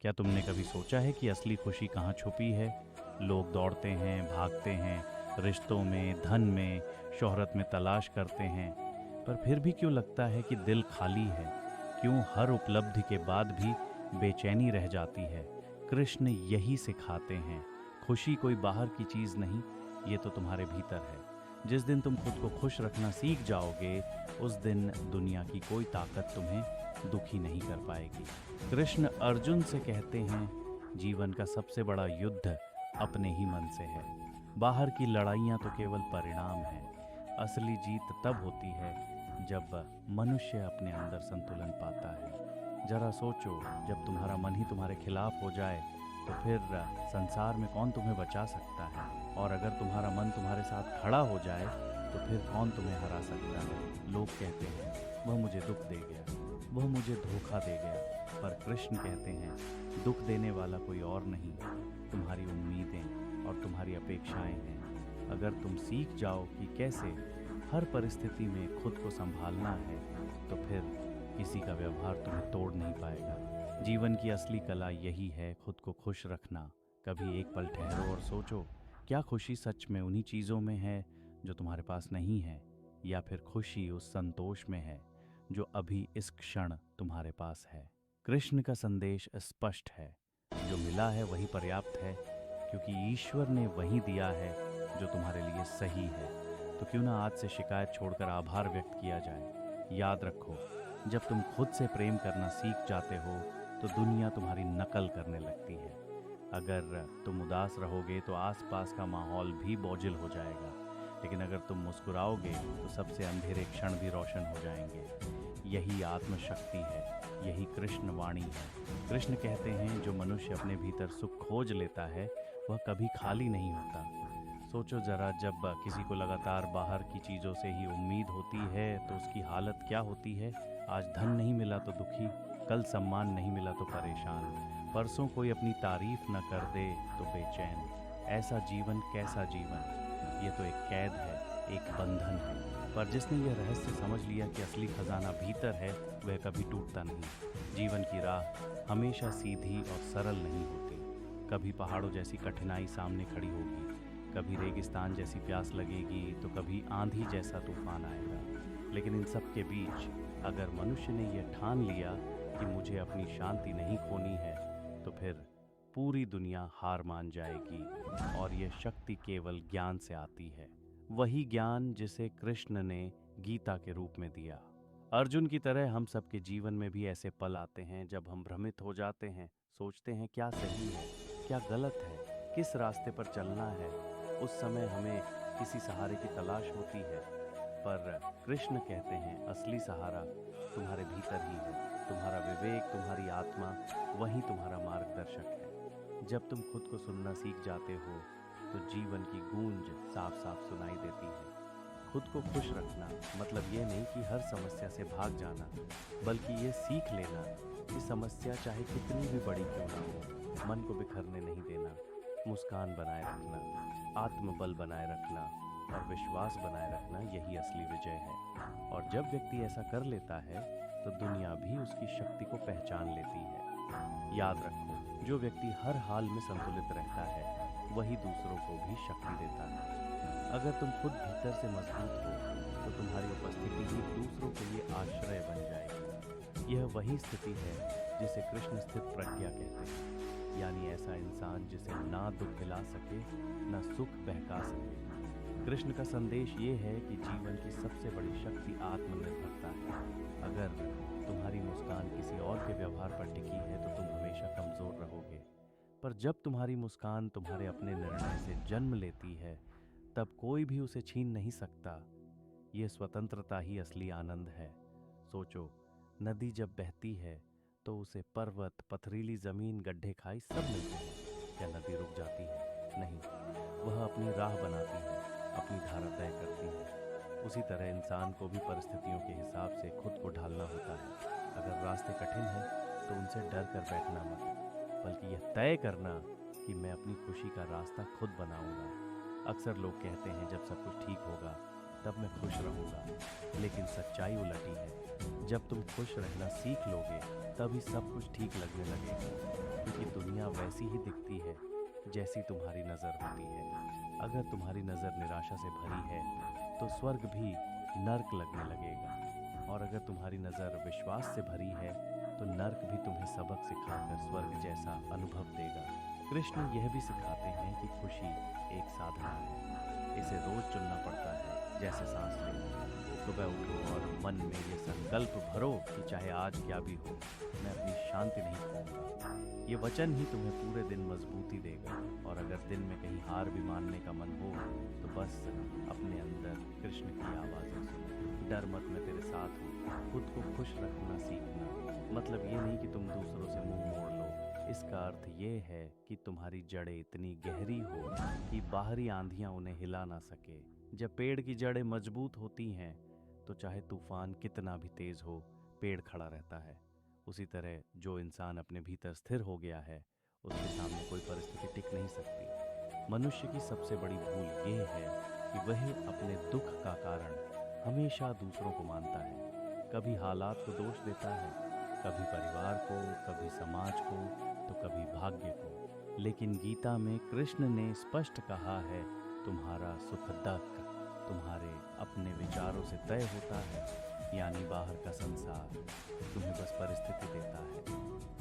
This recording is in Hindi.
क्या तुमने कभी सोचा है कि असली खुशी कहाँ छुपी है? लोग दौड़ते हैं, भागते हैं, रिश्तों में, धन में, शोहरत में तलाश करते हैं, पर फिर भी क्यों लगता है कि दिल खाली है? क्यों हर उपलब्धि के बाद भी बेचैनी रह जाती है? कृष्ण यही सिखाते हैं, खुशी कोई बाहर की चीज़ नहीं, ये तो तुम्हारे भीतर है। जिस दिन तुम खुद को खुश रखना सीख जाओगे, उस दिन दुनिया की कोई ताकत तुम्हें दुखी नहीं कर पाएगी। कृष्ण अर्जुन से कहते हैं, जीवन का सबसे बड़ा युद्ध अपने ही मन से है। बाहर की लड़ाइयाँ तो केवल परिणाम है। असली जीत तब होती है जब मनुष्य अपने अंदर संतुलन पाता है। जरा सोचो, जब तुम्हारा मन ही तुम्हारे खिलाफ हो जाए तो फिर संसार में कौन तुम्हें बचा सकता है? और अगर तुम्हारा मन तुम्हारे साथ खड़ा हो जाए तो फिर कौन तुम्हें हरा सकता है? लोग कहते हैं, वह मुझे दुख दे गया, वह मुझे धोखा दे गया, पर कृष्ण कहते हैं, दुख देने वाला कोई और नहीं, तुम्हारी उम्मीदें और तुम्हारी अपेक्षाएं हैं। अगर तुम सीख जाओ कि कैसे हर परिस्थिति में खुद को संभालना है, तो फिर किसी का व्यवहार तुम्हें तोड़ नहीं पाएगा। जीवन की असली कला यही है, खुद को खुश रखना। कभी एक पल ठहरो और सोचो, क्या खुशी सच में उन्हीं चीज़ों में है जो तुम्हारे पास नहीं है, या फिर खुशी उस संतोष में है जो अभी इस क्षण तुम्हारे पास है? कृष्ण का संदेश स्पष्ट है, जो मिला है वही पर्याप्त है, क्योंकि ईश्वर ने वही दिया है जो तुम्हारे लिए सही है। तो क्यों ना आज से शिकायत छोड़कर आभार व्यक्त किया जाए। याद रखो, जब तुम खुद से प्रेम करना सीख जाते हो तो दुनिया तुम्हारी नकल करने लगती है। अगर तुम उदास रहोगे तो आसपास का माहौल भी बोझिल हो जाएगा, लेकिन अगर तुम मुस्कुराओगे तो सबसे अंधेरे क्षण भी रोशन हो जाएंगे। यही आत्मशक्ति है, यही कृष्ण वाणी है। कृष्ण कहते हैं, जो मनुष्य अपने भीतर सुख खोज लेता है वह कभी खाली नहीं होता। सोचो जरा, जब किसी को लगातार बाहर की चीज़ों से ही उम्मीद होती है तो उसकी हालत क्या होती है? आज धन नहीं मिला तो दुखी, कल सम्मान नहीं मिला तो परेशान, परसों कोई अपनी तारीफ न कर दे तो बेचैन। ऐसा जीवन कैसा जीवन? ये तो एक कैद है, एक बंधन है। पर जिसने यह रहस्य समझ लिया कि असली खजाना भीतर है, वह कभी टूटता नहीं। जीवन की राह हमेशा सीधी और सरल नहीं होती। कभी पहाड़ों जैसी कठिनाई सामने खड़ी होगी, कभी रेगिस्तान जैसी प्यास लगेगी, तो कभी आंधी जैसा तूफान आएगा। लेकिन इन सब के बीच अगर मनुष्य ने यह ठान लिया कि मुझे अपनी शांति नहीं खोनी है, तो फिर पूरी दुनिया हार मान जाएगी। और यह शक्ति केवल ज्ञान से आती है, वही ज्ञान जिसे कृष्ण ने गीता के रूप में दिया। अर्जुन की तरह हम सबके जीवन में भी ऐसे पल आते हैं जब हम भ्रमित हो जाते हैं, सोचते हैं क्या सही है, क्या गलत है, किस रास्ते पर चलना है। उस समय हमें किसी सहारे की तलाश होती है, पर कृष्ण कहते हैं, असली सहारा तुम्हारे भीतर ही है। तुम्हारा विवेक, तुम्हारी आत्मा, वही तुम्हारा मार्गदर्शक है। जब तुम खुद को सुनना सीख जाते हो तो जीवन की गूंज साफ साफ सुनाई देती है। खुद को खुश रखना मतलब ये नहीं कि हर समस्या से भाग जाना, बल्कि ये सीख लेना कि समस्या चाहे कितनी भी बड़ी क्यों ना हो, मन को बिखरने नहीं देना, मुस्कान बनाए रखना, आत्मबल बनाए रखना और विश्वास बनाए रखना, यही असली विजय है। और जब व्यक्ति ऐसा कर लेता है तो दुनिया भी उसकी शक्ति को पहचान लेती है। याद रखो, जो व्यक्ति हर हाल में संतुलित रहता है वही दूसरों को भी शक्ति देता है। अगर तुम खुद भीतर से मजबूत हो तो तुम्हारी उपस्थिति ही दूसरों के लिए आश्रय बन जाएगी। यह वही स्थिति है जिसे कृष्ण स्थित प्रज्ञा कहते हैं, यानी ऐसा इंसान जिसे ना दुख हिला सके ना सुख बहका सके। कृष्ण का संदेश ये है कि जीवन की सबसे बड़ी शक्ति आत्मनिर्भरता है। अगर तुम्हारी मुस्कान किसी और के व्यवहार पर टिकी है तो तुम हमेशा कमजोर रहोगे, पर जब तुम्हारी मुस्कान तुम्हारे अपने निर्णय से जन्म लेती है, तब कोई भी उसे छीन नहीं सकता। ये स्वतंत्रता ही असली आनंद है। सोचो, नदी जब बहती है तो उसे पर्वत, पथरीली जमीन, गड्ढे, खाई सब मिलते हैं। क्या नदी रुक जाती है? नहीं, वह अपनी राह बनाती है, अपनी धारा तय करती है। उसी तरह इंसान को भी परिस्थितियों के हिसाब से खुद को ढालना होता है। अगर रास्ते कठिन हैं तो उनसे डर कर बैठना मत, बल्कि यह तय करना कि मैं अपनी खुशी का रास्ता खुद बनाऊंगा। अक्सर लोग कहते हैं, जब सब कुछ ठीक होगा तब मैं खुश रहूंगा, लेकिन सच्चाई उलटी है। जब तुम खुश रहना सीख लोगे तभी सब कुछ ठीक लगने लगेगा, क्योंकि वैसी ही दिखती है जैसी तुम्हारी नज़र होती है। अगर तुम्हारी नज़र निराशा से भरी है तो स्वर्ग भी नर्क लगने लगेगा, और अगर तुम्हारी नज़र विश्वास से भरी है तो नर्क भी तुम्हें सबक सिखाकर स्वर्ग जैसा अनुभव देगा। कृष्ण यह भी सिखाते हैं कि खुशी एक साधना है, इसे रोज चुनना पड़ता है जैसे सांस लेना। सुबह उठो और मन में ये संकल्प भरो कि चाहे आज क्या भी हो, मैं अपनी शांति नहीं खोऊंगा। ये वचन ही तुम्हें पूरे दिन मजबूती देगा। और अगर दिन में कहीं हार भी मानने का मन हो तो बस अपने अंदर कृष्ण की आवाज़ें सुनो। डर मत, मैं तेरे साथ हूँ। खुद को खुश रखना सीखना मतलब ये नहीं कि तुम दूसरों से मुंह मोड़ लो। इसका अर्थ ये है कि तुम्हारी जड़ें इतनी गहरी हो कि बाहरी आंधियां उन्हें हिला ना सके। जब पेड़ की जड़ें मजबूत होती हैं तो चाहे तूफान कितना भी तेज हो, पेड़ खड़ा रहता है। उसी तरह जो इंसान अपने भीतर स्थिर हो गया है, उसके सामने कोई परिस्थिति टिक नहीं सकती। मनुष्य की सबसे बड़ी भूल ये है कि वह अपने दुख का कारण हमेशा दूसरों को मानता है। कभी हालात को दोष देता है, कभी परिवार को, कभी समाज को, तो कभी भाग्य को। लेकिन गीता में कृष्ण ने स्पष्ट कहा है, तुम्हारा सुख दुख तुम्हारे अपने विचारों से तय होता है, यानी बाहर का संसार तुम्हें बस परिस्थिति देता है।